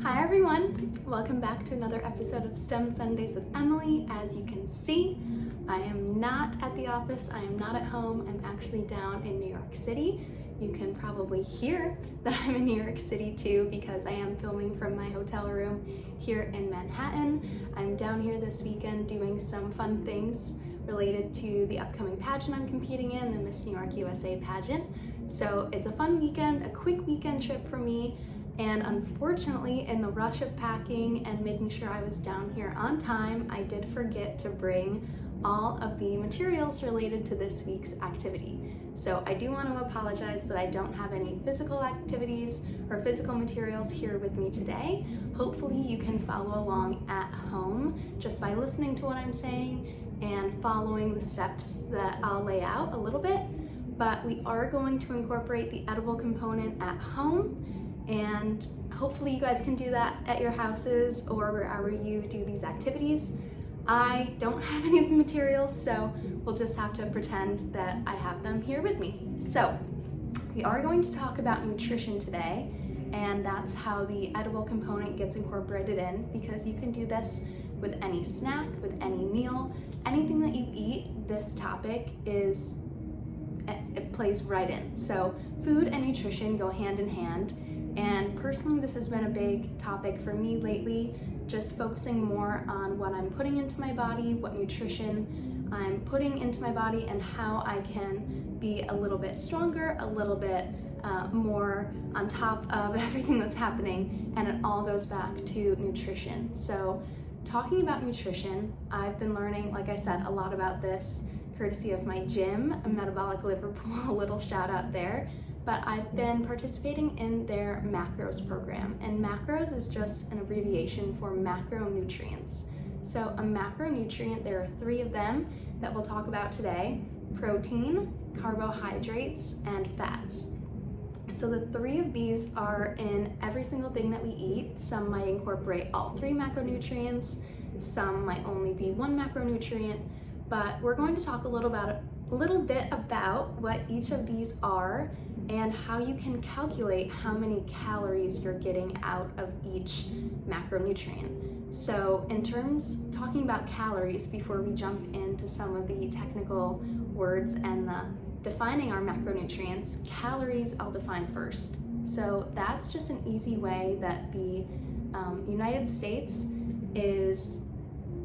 Hi everyone! Welcome back to another episode of STEM Sundays with Emily. As you can see, I am not at the office, I am not at home, I'm actually down in New York City. You can probably hear that I'm in New York City too because I am filming from my hotel room here in Manhattan. I'm down here this weekend doing some fun things related to the upcoming pageant I'm competing in, the Miss New York USA pageant. So it's a fun weekend, a quick weekend trip for me. And unfortunately, in the rush of packing and making sure I was down here on time, I did forget to bring all of the materials related to this week's activity. So I do want to apologize that I don't have any physical activities or physical materials here with me today. Hopefully you can follow along at home just by listening to what I'm saying and following the steps that I'll lay out a little bit. But we are going to incorporate the edible component at home. And hopefully you guys can do that at your houses or wherever you do these activities. I don't have any of the materials, so we'll just have to pretend that I have them here with me. So we are going to talk about nutrition today, and that's how the edible component gets incorporated in, because you can do this with any snack, with any meal, anything that you eat. This topic it plays right in. So food and nutrition go hand in hand. And personally, this has been a big topic for me lately, just focusing more on what I'm putting into my body, what nutrition I'm putting into my body, and how I can be a little bit stronger, a little bit more on top of everything that's happening, and it all goes back to nutrition. So talking about nutrition, I've been learning, like I said, a lot about this courtesy of my gym, Metabolic Liverpool, a little shout out there. But I've been participating in their macros program, and macros is just an abbreviation for macronutrients. So a macronutrient, there are 3 of them that we'll talk about today: protein, carbohydrates, and fats. So the 3 of these are in every single thing that we eat. Some might incorporate all 3 macronutrients, some might only be 1 macronutrient, but we're going to talk a little bit about what each of these are and how you can calculate how many calories you're getting out of each macronutrient. So in terms, talking about calories, before we jump into some of the technical words and the defining our macronutrients, calories I'll define first. So that's just an easy way that the United States is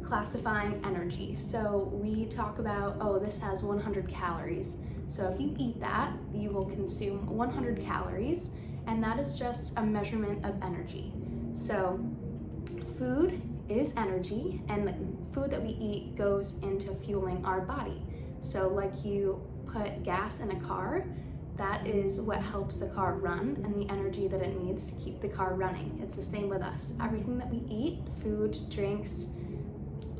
classifying energy. So we talk about, oh, this has 100 calories. So if you eat that, you will consume 100 calories, and that is just a measurement of energy. So food is energy, and the food that we eat goes into fueling our body. So like you put gas in a car, that is what helps the car run and the energy that it needs to keep the car running. It's the same with us. Everything that we eat, food, drinks,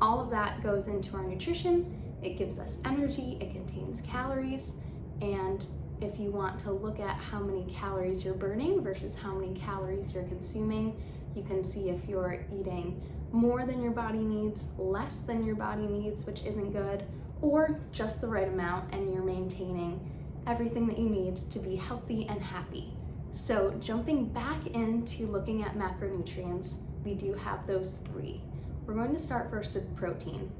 all of that goes into our nutrition. It gives us energy, it contains calories, and if you want to look at how many calories you're burning versus how many calories you're consuming, you can see if you're eating more than your body needs, less than your body needs, which isn't good, or just the right amount and you're maintaining everything that you need to be healthy and happy. So jumping back into looking at macronutrients, we do have those 3. We're going to start first with protein.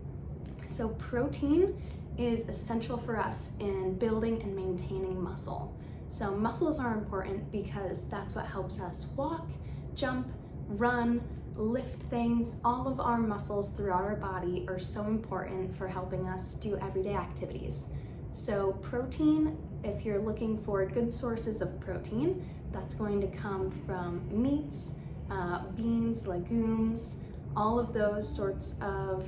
So protein is essential for us in building and maintaining muscle. So muscles are important because that's what helps us walk, jump, run, lift things. All of our muscles throughout our body are so important for helping us do everyday activities. So protein, if you're looking for good sources of protein, that's going to come from meats, beans, legumes, all of those sorts of,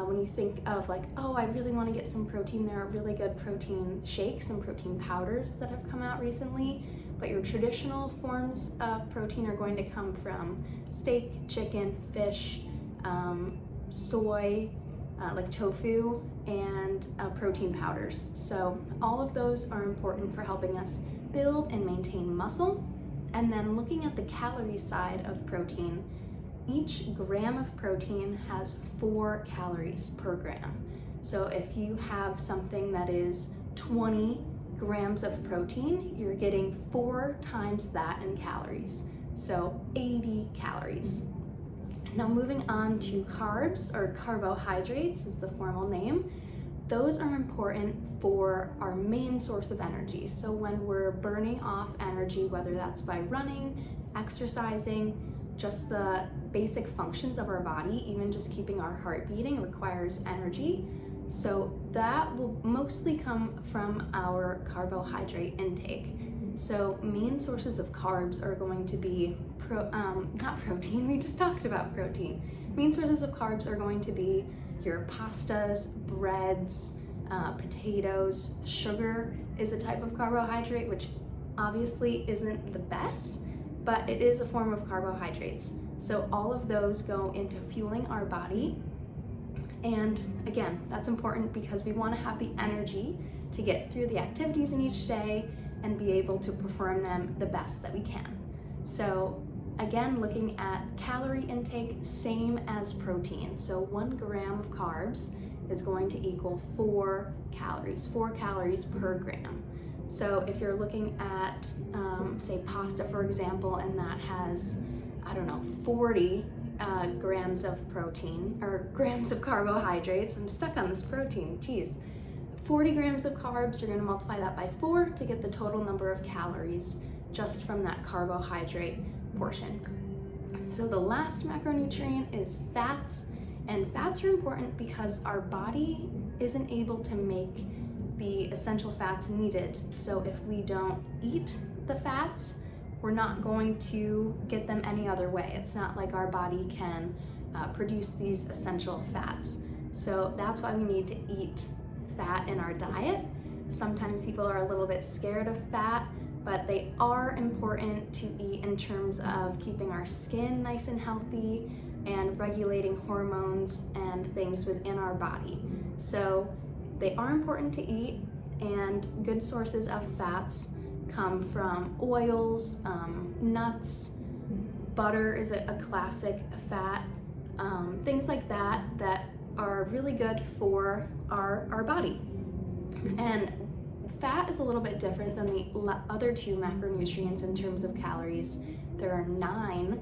when you think of like, oh, I really want to get some protein, there are really good protein shakes and protein powders that have come out recently, but your traditional forms of protein are going to come from steak, chicken, fish, soy, like tofu, and protein powders. So all of those are important for helping us build and maintain muscle. And then looking at the calorie side of protein, each gram of protein has 4 calories per gram. So if you have something that is 20 grams of protein, you're getting 4 times that in calories. so 80 calories. Now moving on to carbs, or carbohydrates is the formal name. Those are important for our main source of energy. So when we're burning off energy, whether that's by running, exercising, just the basic functions of our body, even just keeping our heart beating requires energy. So that will mostly come from our carbohydrate intake. So main sources of carbs are going to be, not protein, we just talked about protein. Main sources of carbs are going to be your pastas, breads, potatoes. Sugar is a type of carbohydrate, which obviously isn't the best, but it is a form of carbohydrates. So all of those go into fueling our body. And again, that's important because we want to have the energy to get through the activities in each day and be able to perform them the best that we can. So again, looking at calorie intake, same as protein. So 1 gram of carbs is going to equal 4 calories per gram. So if you're looking at, say, pasta, for example, and that has, 40 grams of protein, or grams of carbohydrates. I'm stuck on this protein, geez. 40 grams of carbs, you're gonna multiply that by 4 to get the total number of calories just from that carbohydrate portion. So the last macronutrient is fats, and fats are important because our body isn't able to make the essential fats needed. So if we don't eat the fats, we're not going to get them any other way. It's not like our body can produce these essential fats. So that's why we need to eat fat in our diet. Sometimes people are a little bit scared of fat, but they are important to eat in terms of keeping our skin nice and healthy and regulating hormones and things within our body. So they are important to eat, and good sources of fats come from oils, nuts, butter is a classic fat, things like that that are really good for our body. And fat is a little bit different than the other 2 macronutrients in terms of calories. There are 9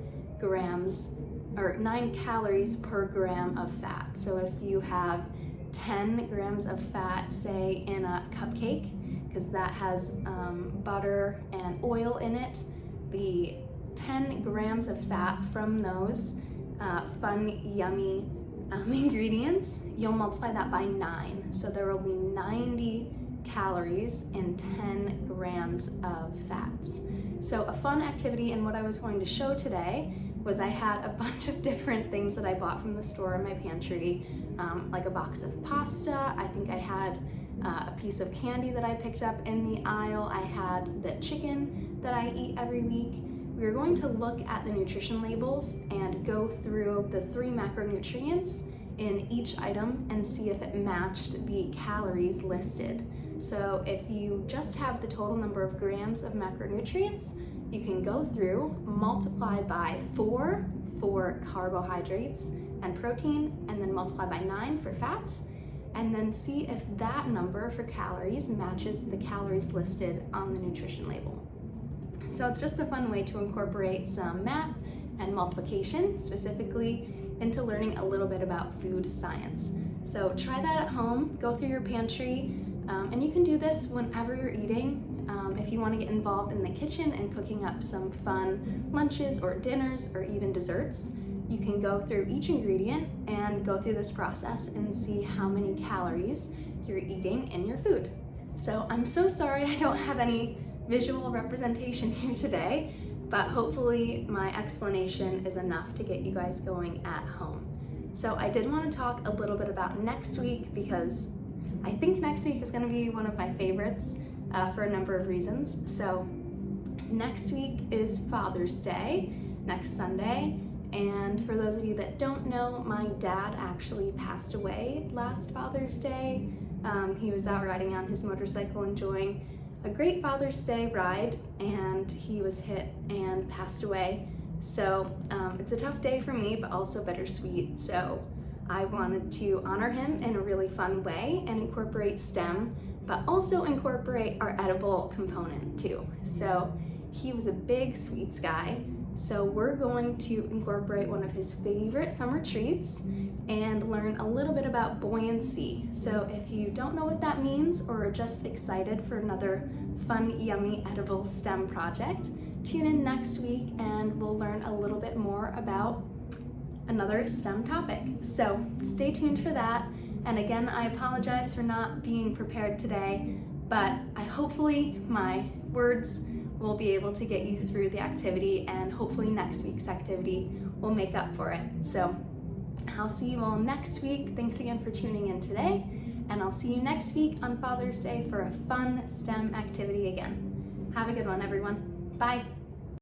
calories per gram of fat. So if you have 10 grams of fat, say in a cupcake, because that has butter and oil in it, the 10 grams of fat from those fun, yummy ingredients, you'll multiply that by 9. So there will be 90 calories in 10 grams of fats. So a fun activity, and what I was going to show today was I had a bunch of different things that I bought from the store in my pantry, like a box of pasta. I think I had a piece of candy that I picked up in the aisle. I had the chicken that I eat every week. We are going to look at the nutrition labels and go through the 3 macronutrients in each item and see if it matched the calories listed. So if you just have the total number of grams of macronutrients, you can go through, multiply by 4 for carbohydrates and protein, and then multiply by 9 for fats, and then see if that number for calories matches the calories listed on the nutrition label. So it's just a fun way to incorporate some math and multiplication, specifically into learning a little bit about food science. So try that at home, go through your pantry, and you can do this whenever you're eating. If you want to get involved in the kitchen and cooking up some fun lunches or dinners or even desserts, you can go through each ingredient and go through this process and see how many calories you're eating in your food. So I'm so sorry I don't have any visual representation here today, but hopefully my explanation is enough to get you guys going at home. So I did want to talk a little bit about next week, because I think next week is going to be one of my favorites for a number of reasons. So next week is Father's Day, next Sunday. And for those of you that don't know, my dad actually passed away last Father's Day. He was out riding on his motorcycle enjoying a great Father's Day ride, and he was hit and passed away. So it's a tough day for me, but also bittersweet. So I wanted to honor him in a really fun way and incorporate STEM, but also incorporate our edible component too. So he was a big sweets guy, So we're going to incorporate one of his favorite summer treats and learn a little bit about buoyancy. So if you don't know what that means or are just excited for another fun, yummy, edible STEM project, tune in next week and we'll learn a little bit more about another STEM topic. So stay tuned for that. And again, I apologize for not being prepared today, but hopefully my words will be able to get you through the activity, and hopefully next week's activity will make up for it. So I'll see you all next week. Thanks again for tuning in today, and I'll see you next week on Father's Day for a fun STEM activity again. Have a good one, everyone. Bye.